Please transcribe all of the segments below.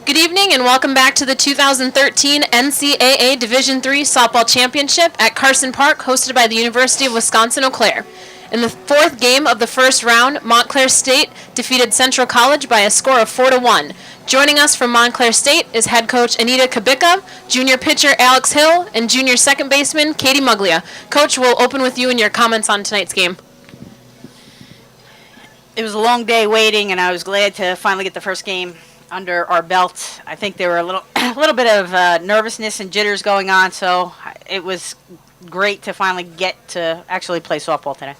Good evening and welcome back to the 2013 NCAA Division III Softball Championship at Carson Park, hosted by the University of Wisconsin-Eau Claire. In the fourth game of the first round, Montclair State defeated Central College by a score of 4-1. Joining us from Montclair State is head coach Anita Kubica, junior pitcher Alex Hill, and junior second baseman Katie Muglia. Coach, we'll open with you and your comments on tonight's game. It was a long day waiting, and I was glad to finally get the first game under our belt. I think there were a little bit of nervousness and jitters going on, so it was great to finally get to actually play softball today.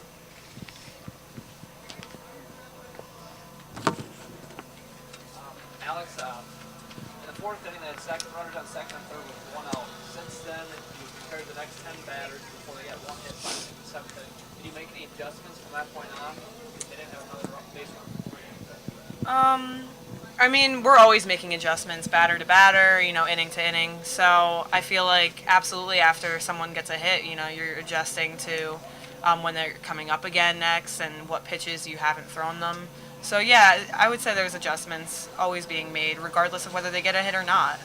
Alex, in the fourth inning, they had runners on second and third with 1 out. Since then, you compared the next 10 batters before they got one hit by the seventh inning. Did you make any adjustments from that point on? They didn't have another base run. I mean, we're always making adjustments, batter to batter, inning to inning. So I feel like absolutely after someone gets a hit, you're adjusting to when they're coming up again next and what pitches you haven't thrown them. So yeah, I would say there's adjustments always being made, regardless of whether they get a hit or not.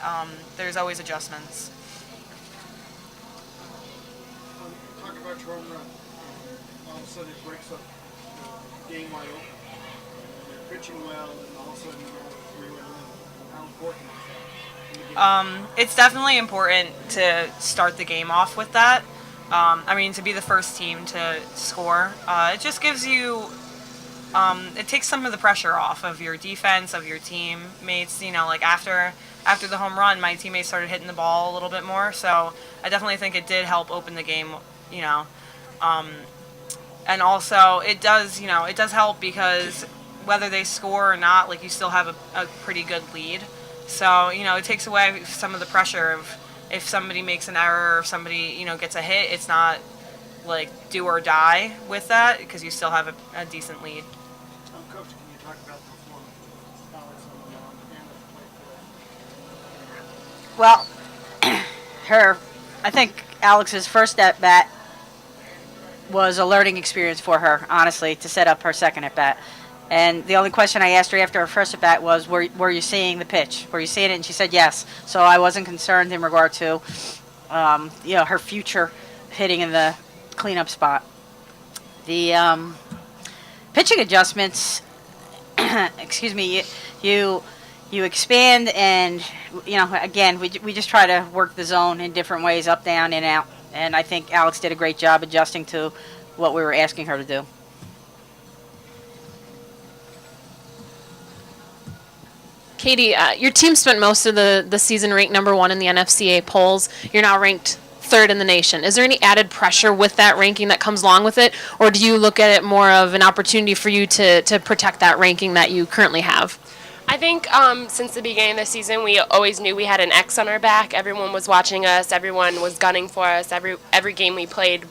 There's always adjustments. Talk about your home run. All of a sudden it breaks up the game wide open. You're pitching well, and all of a sudden you go 3-1 win. How important is that? It's definitely important to start the game off with that. To be the first team to score, it just gives you, it takes some of the pressure off of your defense, of your teammates. Like after the home run, my teammates started hitting the ball a little bit more, so I definitely think it did help open the game, and also it does help because whether they score or not, like you still have a pretty good lead. So, it takes away some of the pressure of if somebody makes an error or if somebody, gets a hit, it's not like do or die with that because you still have a decent lead. Coach, can you talk about the performance of Alex on the mound and the plate today? Well, I think Alex's first at bat was a learning experience for her, honestly, to set up her second at bat. And the only question I asked her after her first at bat was, were you seeing the pitch? Were you seeing it? And she said yes. So I wasn't concerned in regard to, her future hitting in the cleanup spot. The pitching adjustments, excuse me, you expand and, again, we just try to work the zone in different ways, up, down, in, out. And I think Alex did a great job adjusting to what we were asking her to do. Katie, your team spent most of the season ranked number 1 in the NFCA polls. You're now ranked 3rd in the nation. Is there any added pressure with that ranking that comes along with it, or do you look at it more of an opportunity for you to protect that ranking that you currently have? I think since the beginning of the season, we always knew we had an X on our back. Everyone was watching us. Everyone was gunning for us. Every game we played,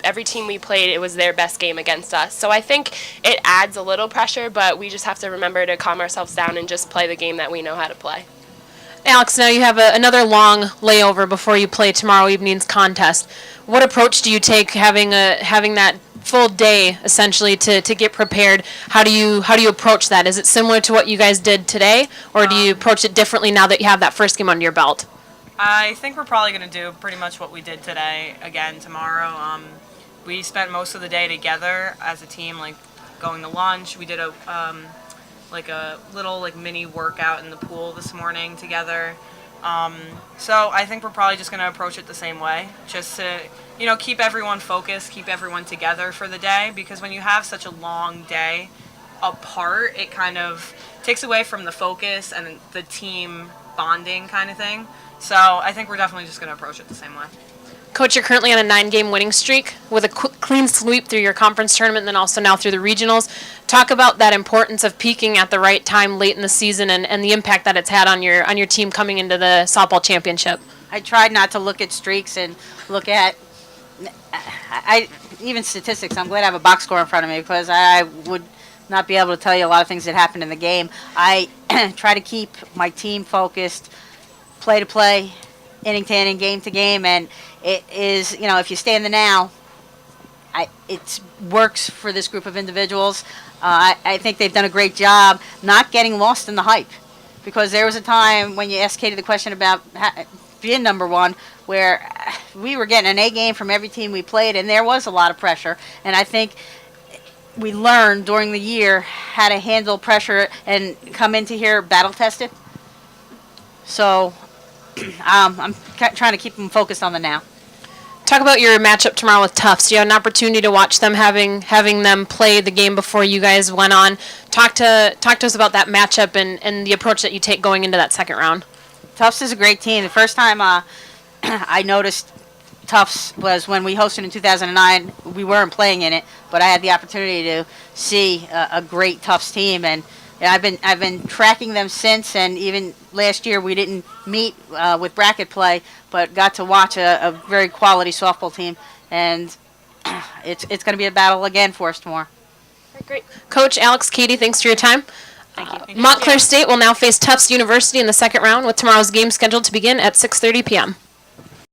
every team we played, it was their best game against us. So I think it adds a little pressure, but we just have to remember to calm ourselves down and just play the game that we know how to play. Alex, now you have another long layover before you play tomorrow evening's contest. What approach do you take having that full day essentially to get prepared? How do you approach that? Is it similar to what you guys did today, or do you approach it differently now that you have that first game under your belt? I think we're probably going to do pretty much what we did today again tomorrow. We spent most of the day together as a team, like going to lunch. We did a little mini workout in the pool this morning together. So I think we're probably just going to approach it the same way, just to keep everyone focused, keep everyone together for the day, because when you have such a long day apart, it kind of takes away from the focus and the team bonding kind of thing. So I think we're definitely just going to approach it the same way. Coach, you're currently on a 9-game winning streak with a clean sweep through your conference tournament and then also now through the regionals. Talk about that importance of peaking at the right time late in the season and the impact that it's had on your team coming into the softball championship. I tried not to look at streaks and look at even statistics. I'm glad I have a box score in front of me because I would not be able to tell you a lot of things that happened in the game. I try to keep my team focused, play to play, inning to inning, game to game, and it is, if you stay in the now, it works for this group of individuals. I think they've done a great job not getting lost in the hype, because there was a time when you asked Katie the question about being number one, where we were getting an A game from every team we played, and there was a lot of pressure. And I think we learned during the year how to handle pressure and come into here battle tested. So I'm trying to keep them focused on the now. Talk about your matchup tomorrow with Tufts. You had an opportunity to watch them, having them play the game before you guys went on. Talk to us about that matchup and the approach that you take going into that second round. Tufts is a great team. The first time I noticed Tufts was when we hosted in 2009. We weren't playing in it, but I had the opportunity to see a great Tufts team, and I've been tracking them since. And even last year we didn't meet with bracket play, but got to watch a very quality softball team, and it's going to be a battle again for us tomorrow. Great. Coach, Alex, Katie, thanks for your time. Thank you. Montclair State will now face Tufts University in the second round, with tomorrow's game scheduled to begin at 6:30 p.m.